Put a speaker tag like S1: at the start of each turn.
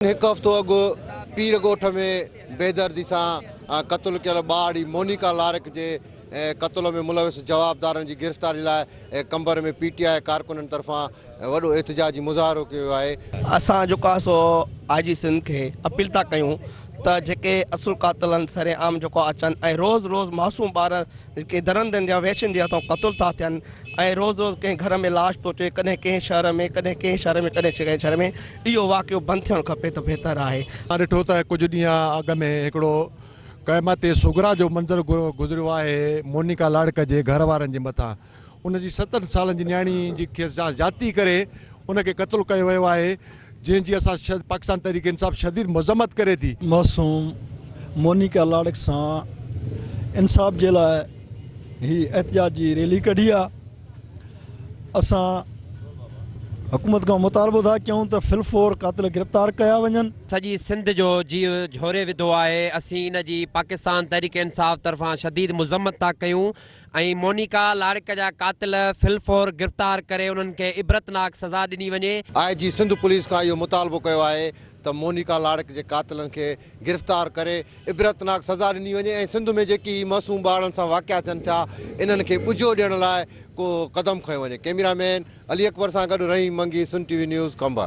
S1: एक हफ़्तो अॻु पीर ॻोठ में बेदर्दी सां क़त्ल कयल ॿारड़ी मोनिका लारिक जे क़त्ल में मुलविस जवाबदारनि जी गिरफ़्तारी लाइ कंबर में PTI कारकुननि तरफ़ां वॾो एहतिजाजी मुज़ाहिरो कयो आहे।
S2: असां जेको आहे सो IG सिंध खे अपील था कयूं त जेके असुल कातिलनि सरेआम जेको अचनि ऐं रोज़ मासूम ॿार के दरंदनि जा वैश्यनि जे हथों क़त्ल था थियनि ऐं रोज़ कंहिं घर में लाश थो अचे, कॾहिं कंहिं शहर में, कॾहिं कंहिं शहर में, कॾहिं कंहिं शहर में। इहो वाक़ियो बंदि थियणु खपे त बहितर आहे।
S3: ॾिठो त कुझु ॾींहं अॻ में हिकिड़ो क़यामत सुगरा जो मंज़र गुज़रियो आहे मोनिका लाड़क जे घर वारनि जे मथां। उनजी 7 सालनि जी न्याणी जी जाती करे उनखे क़त्ल कयो वियो आहे, जंहिंजी असां पाकिस्तान तहरीक इंसाफ़ शदीद मज़म्मत करे थी।
S4: मासूम मोनिका लाड़क सां इंसाफ़ जे लाइ ही एहतिजाजी रैली कढी आहे। असां हुकूमत का मुतालबो था कयूं त फिलफोर कातिल गिरफ़्तार कया वञनि।
S5: सॼी सिंध जो जीव झोरे विधो आहे। असीं इन जी पाकिस्तान तहरीक इंसाफ़ तरफ़ां शदीद मुज़म्मत था कयूं ऐं मोनिका लाड़क जा कातिल फिलफोर गिरफ़्तार करे उन्हनि खे इबरतनाक सज़ा ॾिनी वञे।
S1: IG सिंध पुलिस खां इहो मुतालबो कयो आहे त मोनिका लाड़क जे कातिलनि खे गिरफ़्तार करे इबरतनाक सज़ा ॾिनी वञे ऐं सिंध में जेकी मासूम ॿारनि सां वाक़िया थियनि था इन्हनि खे ॿुझो ॾियण लाइ को क़दम खयो वञे। कैमरामैन अली अकबर सां गॾु रहीम मंगी, सिंध TV न्यूज़, कंबर।